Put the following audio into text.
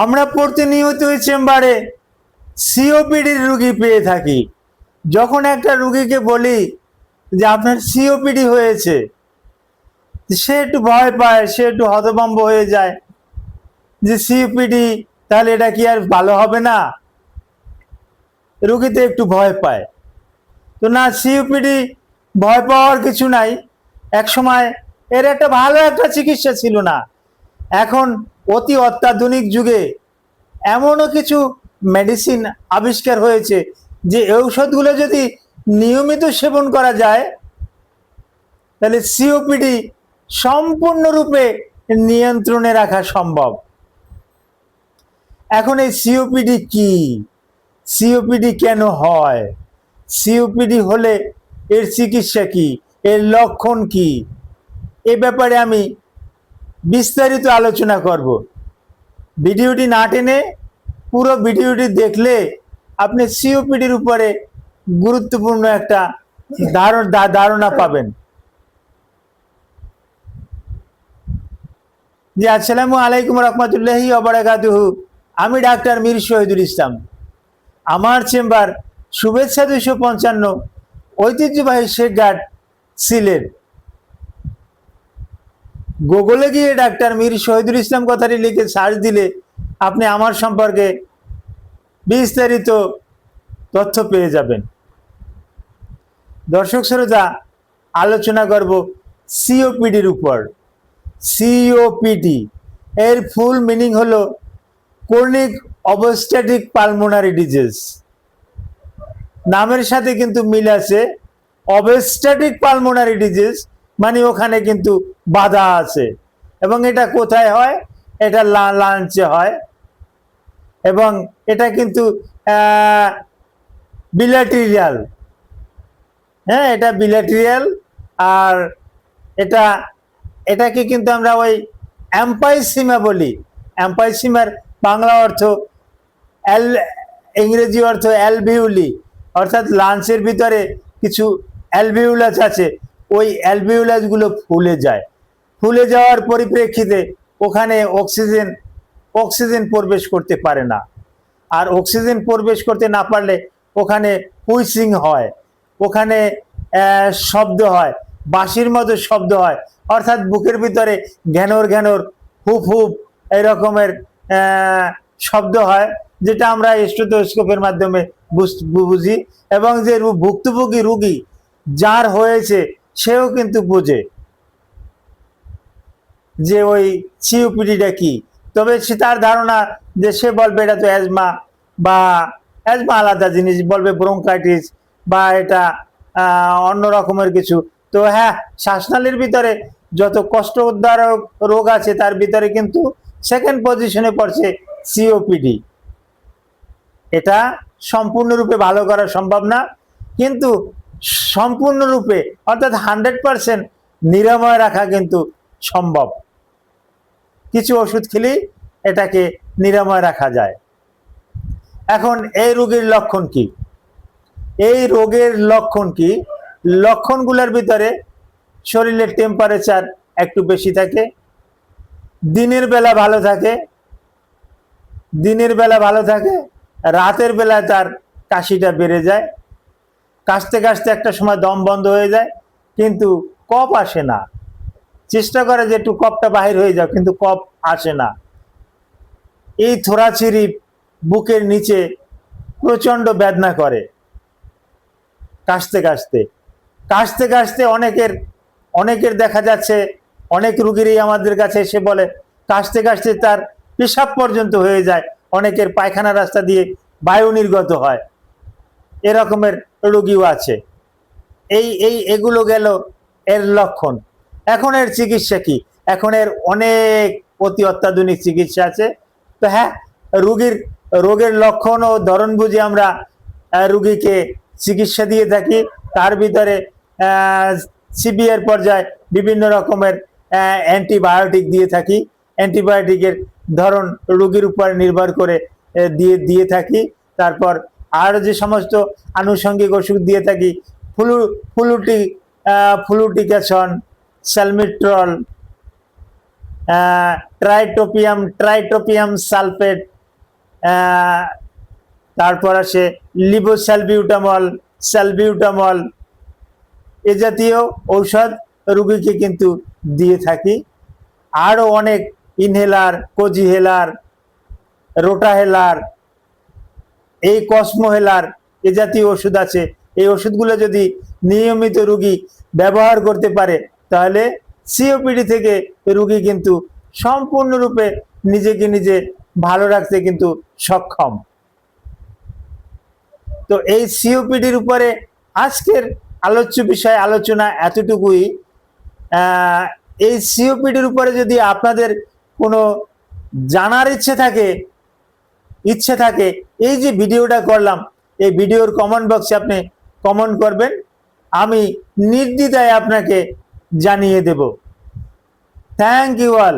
আমরা প্রতিনিয়ত ওই চেম্বারে সিওপিডির রুগী পেয়ে থাকি। যখন একটা রুগীকে বলি যে আপনার সিওপিডি হয়েছে, সে একটু ভয় পায়, সে একটু হতভম্ব হয়ে যায় যে সিওপিডি, তাহলে এটা কি আর ভালো হবে না? রুগীতে একটু ভয় পায়। তো না, সিওপিডি ভয় পাওয়ার কিছু নাই। এক সময় এর একটা ভালো একটা চিকিৎসা ছিল না। এখন অতি অত্যাধুনিক যুগে এমনও কিছু মেডিসিন আবিষ্কার হয়েছে যে ঔষধগুলো যদি নিয়মিত সেবন করা যায় তাহলে সিওপিডি সম্পূর্ণরূপে নিয়ন্ত্রণে রাখা সম্ভব। এখন এই সিওপিডি কি, সিওপিডি কেন হয়, সিওপিডি হলে এর চিকিৎসা কি, এর লক্ষণ কি, এ ব্যাপারে আমি বিস্তারিত আলোচনা করব। ভিডিওটি না টেনে পুরো ভিডিওটি দেখলে আপনি সিওপিডির উপরে গুরুত্বপূর্ণ একটা ধারণা পাবেন। জি, আসসালামু আলাইকুম রহমতুল্লাহি ওয়া বারাকাতুহু। আমি ডাক্তার মীর শহীদুল ইসলাম। আমার চেম্বার শুভেচ্ছা 255, ঐতিহ্যবাহী শেখঘাট, সিলেট। গুগলে গিয়ে ডাক্তার মীর শহীদুল ইসলাম কথাটি লিখে সার্চ দিলে আপনি আমার সম্পর্কে বিস্তারিত তথ্য পেয়ে যাবেন। দর্শক শ্রোতা, আলোচনা করব সিওপিডির উপর। সিওপিডি এর ফুল মিনিং হলো ক্রনিক অবস্ট্রাটিক পালমোনারি ডিজিজ। নামের সাথে কিন্তু মিল আছে। অবস্ট্রাটিক পালমোনারি ডিজিজ মানে ওখানে কিন্তু বাধা আছে। এবং এটা কোথায় হয়? এটা লাঞ্চে হয়। এবং এটা কিন্তু বিলাটেরিয়াল। হ্যাঁ, এটা বিলাটেরিয়াল। আর এটাকে কিন্তু আমরা ওই এম্পাইসিমা বলি। এম্পাইসিমার বাংলা অর্থ ইংরেজি অর্থ অ্যালভিউলি, অর্থাৎ লাঞ্চের ভিতরে কিছু অ্যালভিউলাস আছে, ওই অ্যালভিউলাসগুলো ফুলে যায়। ফুলে যাওয়ার পরিপ্রেক্ষিতে ওখানে অক্সিজেন প্রবেশ করতে পারে না। আর অক্সিজেন প্রবেশ করতে না পারলে ওখানে হুইসিং হয়, ওখানে শব্দ হয়, বাঁশির মতো শব্দ হয়, অর্থাৎ বুকের ভিতরে ঘ্যানর ঘ্যানর হুপ হুপ এরকমের শব্দ হয়, যেটা আমরা স্টেথোস্কোপের মাধ্যমে বুঝি। এবং যে ভুক্তভোগী রুগী যার হয়েছে সেও কিন্তু বোঝে যে ওই সিওপিডিটা কি। তবে সে তার ধারণা যে সে বলবে এটা তো অ্যাজমা, বা অ্যাজমা আলাদা জিনিস, বলবে ব্রঙ্কাইটিস বা এটা অন্য রকমের কিছু। তো হ্যাঁ, শ্বাসনালীর ভিতরে যত কষ্টদায়ক রোগ আছে তার ভিতরে কিন্তু সেকেন্ড পজিশনে পড়ছে সিওপিডি। এটা সম্পূর্ণরূপে ভালো করা সম্ভব না, কিন্তু সম্পূর্ণরূপে অর্থাৎ 100% নিরাময় রাখা কিন্তু সম্ভব। কিছু ওষুধ খেলেই এটাকে নিরাময় রাখা যায়। এখন এই রোগের লক্ষণ কি? এই রোগের লক্ষণ কি? লক্ষণগুলোর ভিতরে শরীরের টেম্পারেচার একটু বেশি থাকে, দিনের বেলা ভালো থাকে, রাতের বেলায় তার কাশিটা বেড়ে যায়, কাশতে কাশতে একটা সময় দম বন্ধ হয়ে যায়, কিন্তু কফ আসে না। চেষ্টা করে যে একটু কফটা বাহির হয়ে যাও, কিন্তু কফ আসে না। এই থোড়াচিরি বুকের নিচে প্রচন্ড বেদনা করে কাশতে কাশতে। অনেকের দেখা যাচ্ছে, অনেক রুগীরই আমাদের কাছে এসে বলে কাশতে কাশতে তার পেশাব পর্যন্ত হয়ে যায়, অনেকের পায়খানা রাস্তা দিয়ে বায়ু নির্গত হয়, এরকমের রোগীও আছে। এগুলো গেল এর লক্ষণ। এখন এর চিকিৎসা কি? এখন এর অনেক অতি অত্যাধুনিক চিকিৎসা আছে। তো হ্যাঁ, রোগের লক্ষণ ও ধরন বুঝে আমরা রুগীকে চিকিৎসা দিয়ে থাকি। তার ভিতরে সিভিয়ার পর্যায়ে বিভিন্ন রকমের অ্যান্টিবায়োটিক দিয়ে থাকি। অ্যান্টিবায়োটিকের ধরন রোগীর উপর নির্ভর করে দিয়ে থাকি। তারপর আর যে সমস্ত আনুষঙ্গিক ওষুধ দিয়ে থাকি, ফ্লুটিকেশন, স্যালমিট্রল, ট্রাইটোপিয়াম সালফেট, তারপর আসে স্যালবিউটামল, এ জাতীয় ঔষধ রোগীকে কিন্তু দিয়ে থাকি। আরও অনেক ইনহেলার, কোজিহেলার, রোটাহেলার, এই কসমোহেলার, এ জাতীয় ওষুধ আছে। এই ওষুধগুলো যদি নিয়মিত রোগী ব্যবহার করতে পারে তাহলে সিওপিডি থেকে রোগী কিন্তু সম্পূর্ণরূপে নিজেকে নিজে ভালো রাখতে কিন্তু সক্ষম। তো এই সিওপিডির উপরে আজকের আলোচ্য বিষয় আলোচনা এতটুকুই। এই সিওপিডির উপরে যদি আপনাদের কোনো জানার ইচ্ছে থাকে, এই যে ভিডিওটা করলাম, এই ভিডিওর কমেন্ট বক্সে আপনি কমেন্ট করবেন, আমি নির্দ্বিধায় আপনাকে জানিয়ে দেব। Thank you all.